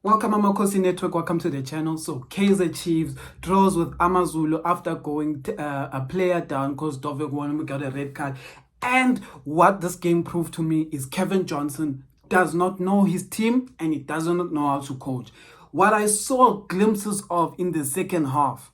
Welcome Amakhosi Network, welcome to the channel. So Kaizer Chiefs draws with Amazulu after going a player down because Dovek Wanemu got a red card. And what this game proved to me is Kevin Johnson does not know his team and he does not know how to coach. What I saw glimpses of in the second half,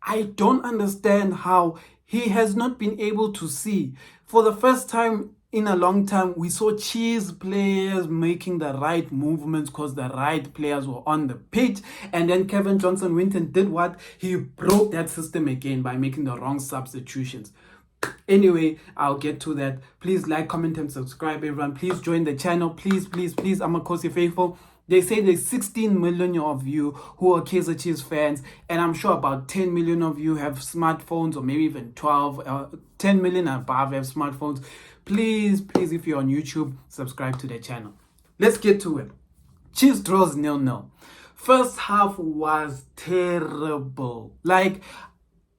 I don't understand how he has not been able to see. For the first time in a long time, we saw Chiefs players making the right movements because the right players were on the pitch. And then Kevin Johnson went and did what? He broke that system again by making the wrong substitutions. Anyway, I'll get to that. Please like, comment, and subscribe, everyone. Please join the channel. Please, Amakhosi faithful. They say there's 16 million of you who are Kaizer Chiefs fans, and I'm sure about 10 million of you have smartphones, or maybe even 10 million and above have smartphones. Please, if you're on YouTube, subscribe to the channel. Let's get to it. Chiefs draws 0-0. First half was terrible. Like,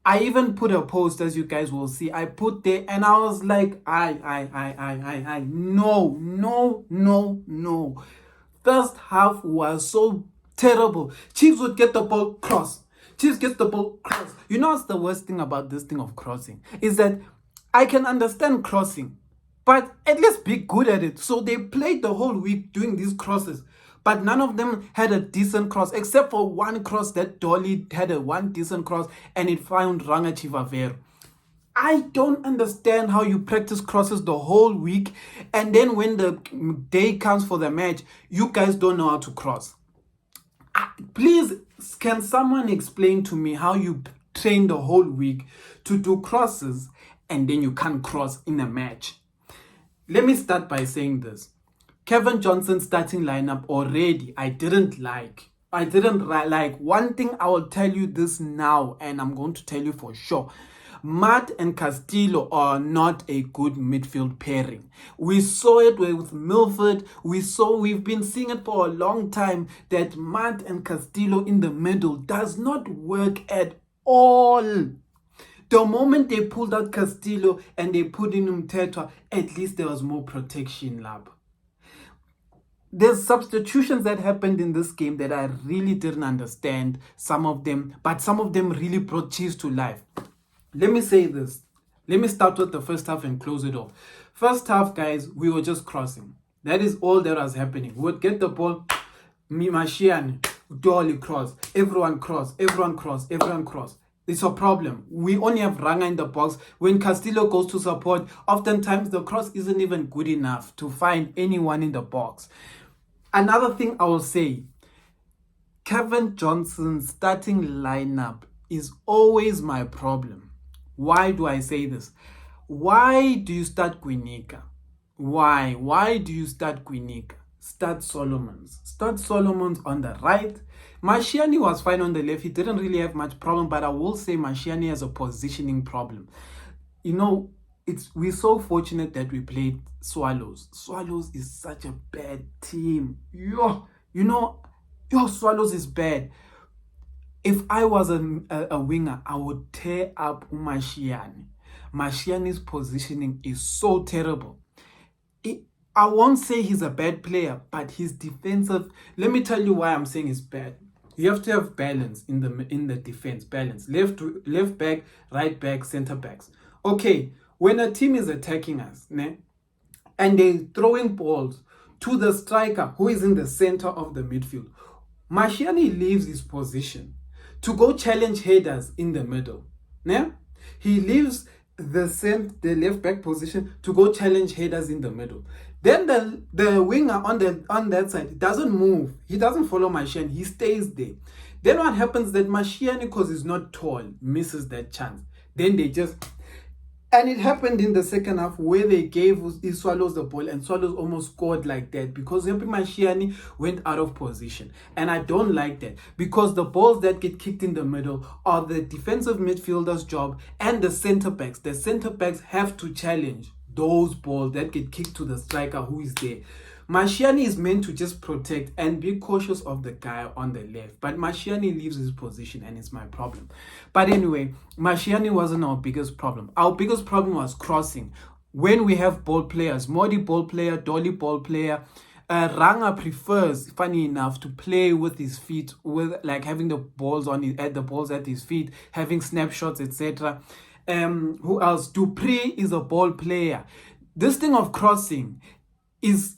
I even put a post, as you guys will see. I put there and I was like, no. First half was so terrible. Chiefs would get the ball cross. Chiefs gets the ball cross. You know what's the worst thing about this thing of crossing? Is that I can understand crossing, but at least be good at it. So they played the whole week doing these crosses, but none of them had a decent cross, except for one cross that Dolly had one decent cross, and it found Rangachi Vavero. I don't understand how you practice crosses the whole week, and then when the day comes for the match, you guys don't know how to cross. Please, can someone explain to me how you train the whole week to do crosses and then you can't cross in a match? Let me start by saying this. Kevin Johnson's starting lineup already, I didn't like. One thing I will tell you this now, and I'm going to tell you for sure. Matt and Castillo are not a good midfield pairing. We saw it with Milford. We've been seeing it for a long time that Matt and Castillo in the middle does not work at all. The moment they pulled out Castillo and they put in Mtetwa, at least there was more protection, lab. There's substitutions that happened in this game that I really didn't understand, some of them, but some of them really brought Chiefs to life. Let me say this. Let me start with the first half and close it off. First half, guys, we were just crossing. That is all that was happening. We would get the ball, Mashian, Dolly cross, everyone cross. It's a problem. We only have Ranga in the box. When Castillo goes to support, oftentimes the cross isn't even good enough to find anyone in the box. Another thing I will say, Kevin Johnson's starting lineup is always my problem. Why do I say this? Why do you start Gwinika? Why do you start Gwinika? Start Solomons. Start Solomons on the right. Mashiani was fine on the left. He didn't really have much problem, but I will say Mashiani has a positioning problem. You know, we're so fortunate that we played Swallows. Swallows is such a bad team. Swallows is bad. If I was a winger, I would tear up Mashiani. Mashiani's positioning is so terrible. I won't say he's a bad player, but his defensive... Let me tell you why I'm saying he's bad. You have to have balance in the defense. Balance. Left back, right back, center backs. Okay, when a team is attacking us, and they're throwing balls to the striker who is in the center of the midfield, Mashiani leaves his position to go challenge headers in the middle. He leaves the left back position to go challenge headers in the middle. Then the winger on that side doesn't move. He doesn't follow Mashiani. He stays there. Then what happens that Mashiani, because he's not tall, misses that chance. Then they just... And it happened in the second half where they gave Swallows the ball and Swallows almost scored like that because Yempi Mashiani went out of position. And I don't like that because the balls that get kicked in the middle are the defensive midfielder's job and the center backs. The center backs have to challenge those balls that get kicked to the striker who is there. Mashiani is meant to just protect and be cautious of the guy on the left. But Mashiani leaves his position and it's my problem. But anyway, Mashiani wasn't our biggest problem. Our biggest problem was crossing. When we have ball players, Modi ball player, Dolly ball player, Ranga prefers, funny enough, to play with his feet, with like having the balls at his feet, having snapshots, etc. Who else? Dupree is a ball player. This thing of crossing is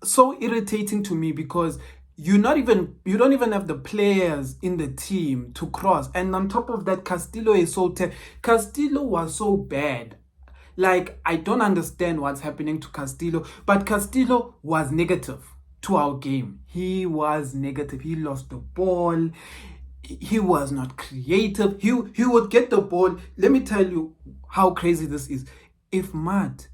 so irritating to me because you don't even have the players in the team to cross. And on top of that, Castillo Castillo was so bad. Like, I don't understand what's happening to Castillo, but Castillo was negative to our game. He was negative. He lost the ball. He was not creative. He would get the ball. Let me tell you how crazy this is. If Matt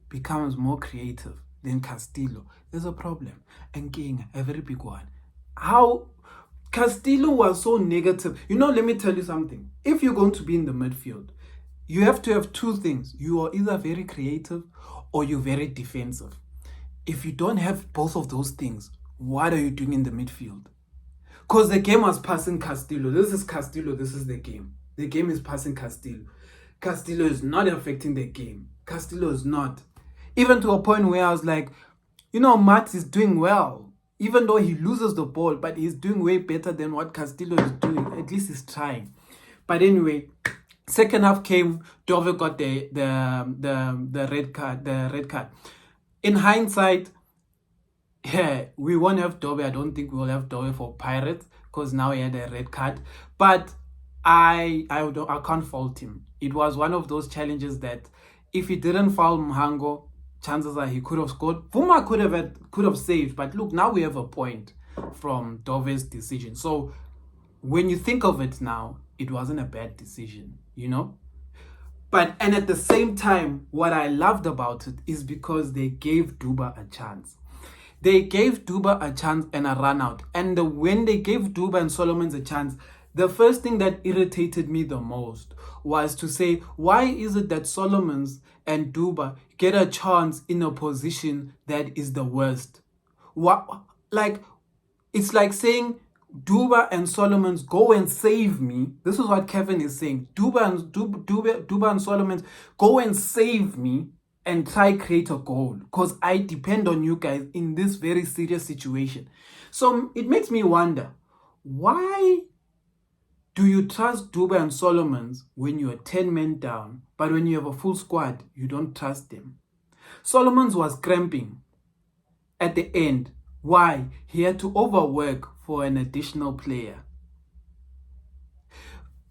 becomes more creative than Castillo, there's a problem. And King, a very big one. How Castillo was so negative. Let me tell you something. If you're going to be in the midfield, you have to have two things. You are either very creative or you're very defensive. If you don't have both of those things, what are you doing in the midfield? Because the game was passing Castillo. This is Castillo. This is the game. The game is passing Castillo. Castillo is not affecting the game. Castillo is not. Even to a point where I was like, Matt is doing well. Even though he loses the ball, but he's doing way better than what Castillo is doing. At least he's trying. But anyway, second half came, Dove got the red card. The red card. In hindsight, yeah, we won't have Dove. I don't think we will have Dove for Pirates because now he had a red card. But I can't fault him. It was one of those challenges that if he didn't foul Mhango, chances are he could have scored. Puma could have saved. But look, now we have a point from Dove's decision. So when you think of it now, it wasn't a bad decision, But at the same time, what I loved about it is because they gave Duba a chance. They gave Duba a chance and a run out. And when they gave Duba and Solomons a chance, the first thing that irritated me the most was to say, why is it that Solomons and Duba get a chance in a position that is the worst? It's like saying, Duba and Solomons, go and save me. This is what Kevin is saying. Duba and Solomons, go and save me and try create a goal because I depend on you guys in this very serious situation. So it makes me wonder, why do you trust Duba and Solomons when you're 10 men down, but when you have a full squad, you don't trust them? Solomons was cramping at the end. Why? He had to overwork for an additional player.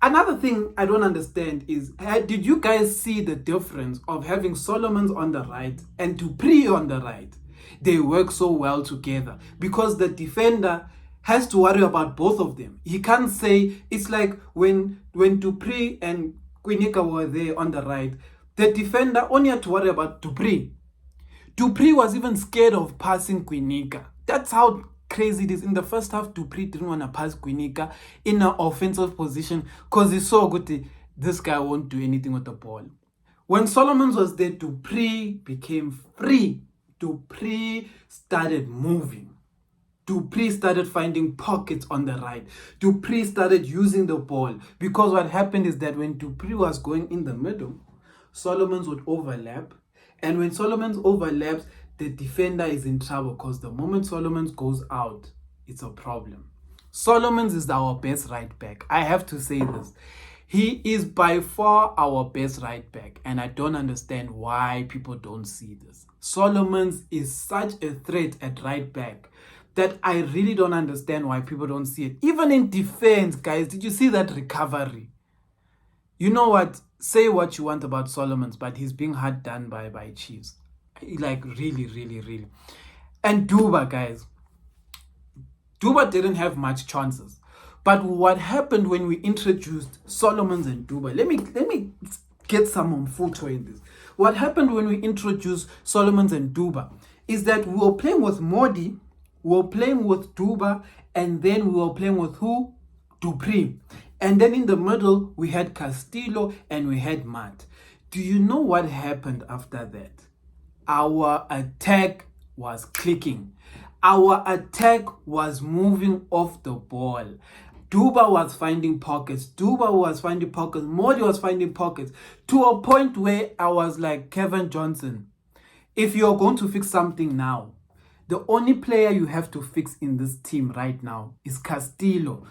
Another thing I don't understand is, did you guys see the difference of having Solomons on the right and Dupree on the right? They work so well together because the defender has to worry about both of them. He can't say, it's like when Dupree and Quinika were there on the right, the defender only had to worry about Dupree. Dupree was even scared of passing Quinika. That's how crazy it is. In the first half, Dupree didn't want to pass Quinika in an offensive position because he saw good, this guy won't do anything with the ball. When Solomons was there, Dupree became free. Dupree started moving. Dupree started finding pockets on the right. Dupree started using the ball because what happened is that when Dupree was going in the middle, Solomons would overlap. And when Solomons overlaps, the defender is in trouble because the moment Solomons goes out, it's a problem. Solomons is our best right back. I have to say this. He is by far our best right back, and I don't understand why people don't see this. Solomons is such a threat at right back that I really don't understand why people don't see it. Even in defense, guys, did you see that recovery? You know what? Say what you want about Solomons, but he's being hard done by Chiefs. Like, really, really, really. And Duba, guys. Duba didn't have much chances. But what happened when we introduced Solomons and Duba? Let me get some photo in this. What happened when we introduced Solomons and Duba is that we were playing with Modi, we were playing with Duba, and then we were playing with who? Dupree. And then in the middle, we had Castillo and we had Matt. Do you know what happened after that? Our attack was clicking. Our attack was moving off the ball. Duba was finding pockets. Duba was finding pockets. Modi was finding pockets. To a point where I was like, Kevin Johnson, if you're going to fix something now, The only player you have to fix in this team right now is Castillo.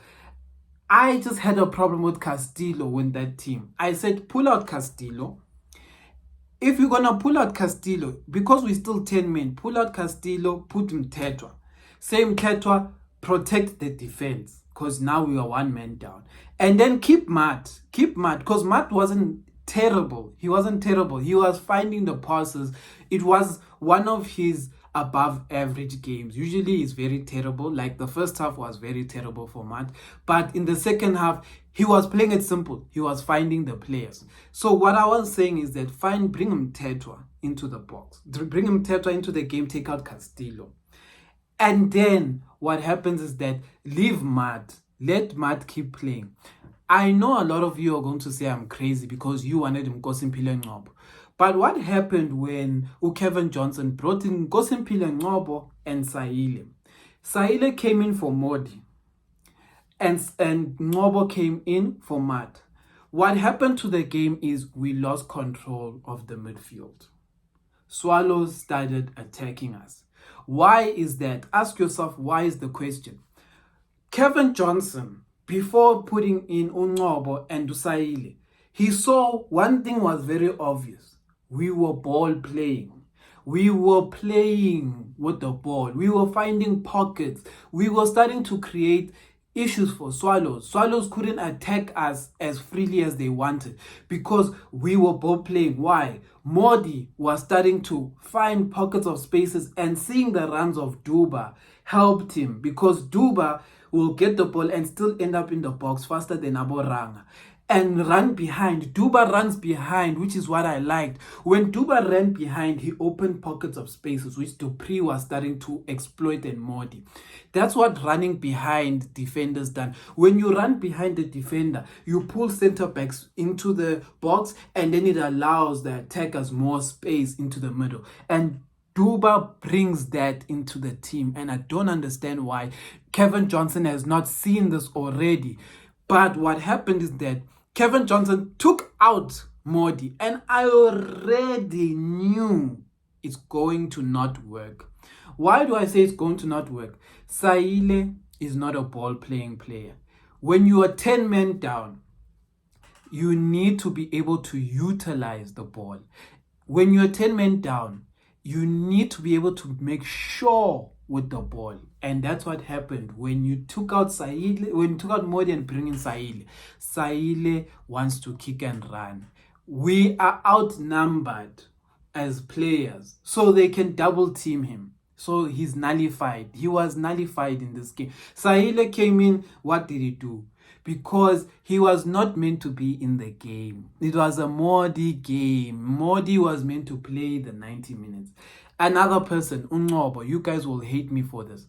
I just had a problem with Castillo in that team. I said, pull out Castillo. If you're going to pull out Castillo, because we're still 10 men, pull out Castillo, put Mtetwa. Say Mtetwa, protect the defense, because now we are 1 man down. And then keep Matt, because Matt wasn't terrible. He wasn't terrible. He was finding the passes. It was one of his above average games. Usually it's very terrible. Like the first half was very terrible for Matt. But in the second half, he was playing it simple. He was finding the players. So what I was saying is that bring him Tetwa into the box. Bring him Tetwa into the game, take out Castillo. And then what happens is that leave Matt. Let Matt keep playing. I know a lot of you are going to say I'm crazy because you wanted Nkosimpilo Ngcobo. But what happened when Kevin Johnson brought in Nkosimpilo Ngcobo and Saile? Saile came in for Modi. And Ngcobo came in for Matt. What happened to the game is we lost control of the midfield. Swallows started attacking us. Why is that? Ask yourself, why is the question? Kevin Johnson, before putting in Ngcobo and Usaile, he saw one thing was very obvious. We were ball playing. We were playing with the ball. We were finding pockets. We were starting to create issues for Swallows. Swallows couldn't attack us as freely as they wanted because we were both playing. Why? Modi was starting to find pockets of spaces, and seeing the runs of Duba helped him because Duba will get the ball and still end up in the box faster than Aboranga and run behind. Duba runs behind, which is what I liked. When Duba ran behind, he opened pockets of spaces, which Dupree was starting to exploit and Modi. That's what running behind defenders done. When you run behind the defender, you pull center backs into the box, and then it allows the attackers more space into the middle. And Duba brings that into the team, and I don't understand why Kevin Johnson has not seen this already. But what happened is that Kevin Johnson took out Modi, and I already knew it's going to not work. Why do I say it's going to not work? Saile is not a ball-playing player. When you are 10 men down, you need to be able to utilize the ball. When you're 10 men down, you need to be able to make sure with the ball. And that's what happened when you took out Saile, when you took out Modi and bring in Saile. Saile wants to kick and run. We are outnumbered as players, so they can double team him. So he's nullified. He was nullified in this game. Saile came in. What did he do? Because he was not meant to be in the game. It was a Modi game. Modi was meant to play the 90 minutes. Another person, Ngcobo, you guys will hate me for this.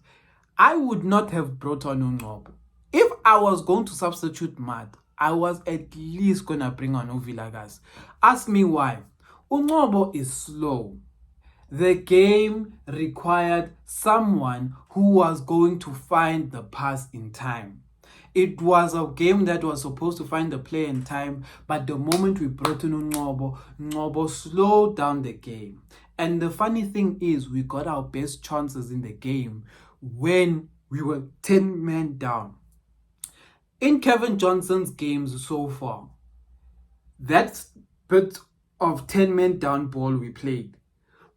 I would not have brought on Ngcobo. If I was going to substitute Matt, I was at least going to bring on Uvilagas. Ask me why. Ngcobo is slow. The game required someone who was going to find the pass in time. It was a game that was supposed to find the play in time, but the moment we brought in Ngcobo slowed down the game. And the funny thing is, we got our best chances in the game when we were 10 men down. In Kevin Johnson's games so far, that bit of 10 men down ball we played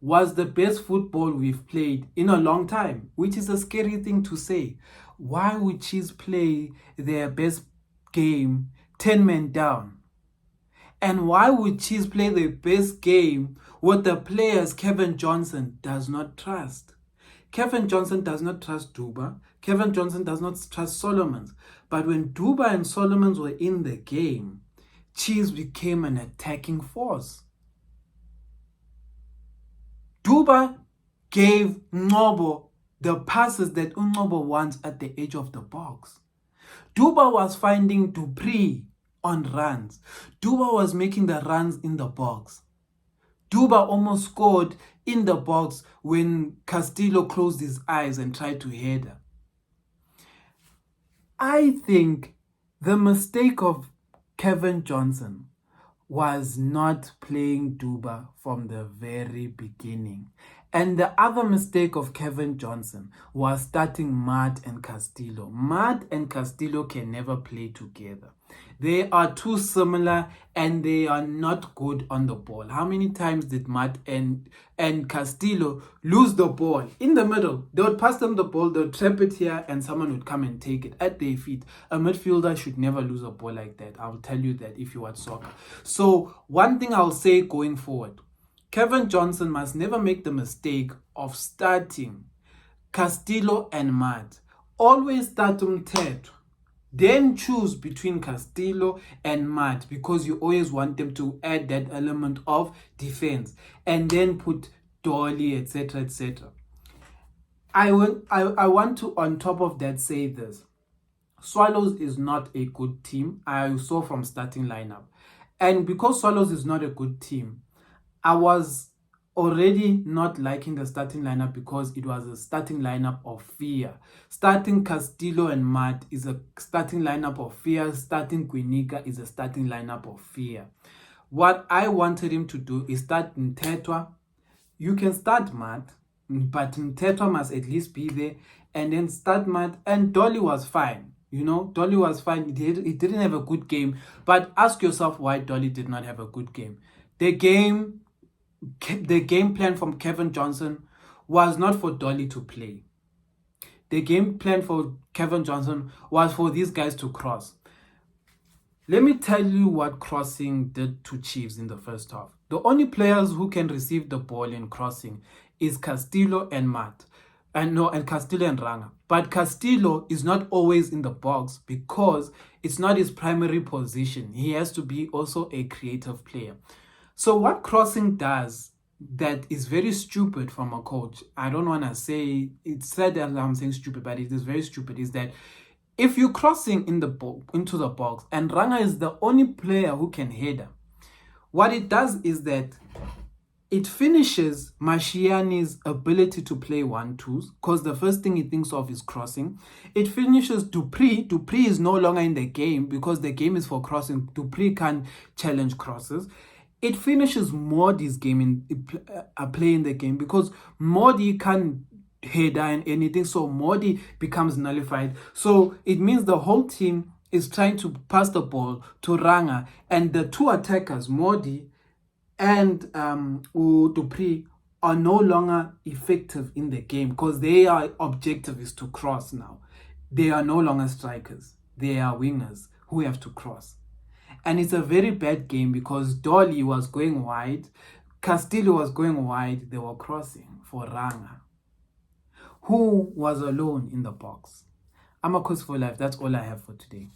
was the best football we've played in a long time, which is a scary thing to say. Why would Chiefs play their best game 10 men down? And why would Chiefs play their best game with the players Kevin Johnson does not trust? Kevin Johnson does not trust Duba. Kevin Johnson does not trust Solomons. But when Duba and Solomons were in the game, Chiefs became an attacking force. Duba gave Ngcobo the passes that Ngcobo wants at the edge of the box. Duba was finding Dupree on runs. Duba was making the runs in the box. Duba almost scored in the box when Castillo closed his eyes and tried to header. I think the mistake of Kevin Johnson was not playing Duba from the very beginning. And the other mistake of Kevin Johnson was starting Matt and Castillo. Matt and Castillo can never play together. They are too similar and they are not good on the ball. How many times did Matt and Castillo lose the ball in the middle? They would pass them the ball, they would trap it here, and someone would come and take it at their feet. A midfielder should never lose a ball like that. I'll tell you that if you watch soccer. So one thing I'll say going forward, Kevin Johnson must never make the mistake of starting Castillo and Matt. Always start Umthetho. Then choose between Castillo and Matt because you always want them to add that element of defense. And then put Dolly, etc., etc. I want to, on top of that, say this. Swallows is not a good team. I saw from starting lineup. And because Swallows is not a good team, I was already not liking the starting lineup because it was a starting lineup of fear. Starting Castillo and Matt is a starting lineup of fear. Starting Quinica is a starting lineup of fear. What I wanted him to do is start Mthethwa. You can start Matt, but Mthethwa must at least be there, and then start Matt. And Dolly was fine. Dolly was fine. He didn't have a good game. But ask yourself why Dolly did not have a good game. The game plan from Kevin Johnson was not for Dolly to play. The game plan for Kevin Johnson was for these guys to cross. Let me tell you what crossing did to Chiefs in the first half. The only players who can receive the ball in crossing is Castillo and Matt. And Castillo and Ranga. But Castillo is not always in the box because it's not his primary position. He has to be also a creative player. So what crossing does that is very stupid from a coach, I don't want to say, it's said that I'm saying stupid, but it is very stupid, is that if you're crossing into the box and Ranga is the only player who can header, what it does is that it finishes Mashiani's ability to play 1-2s because the first thing he thinks of is crossing. It finishes Dupree. Dupree is no longer in the game because the game is for crossing. Dupree can't challenge crosses. It finishes Modi's game play in the game because Modi can't header and anything, so Modi becomes nullified. So it means the whole team is trying to pass the ball to Ranga, and the two attackers, Modi and Dupree, are no longer effective in the game because their objective is to cross now. They are no longer strikers. They are wingers who have to cross. And it's a very bad game because Dolly was going wide, Castillo was going wide, they were crossing for Ranga, who was alone in the box. Amakhosi for life, that's all I have for today.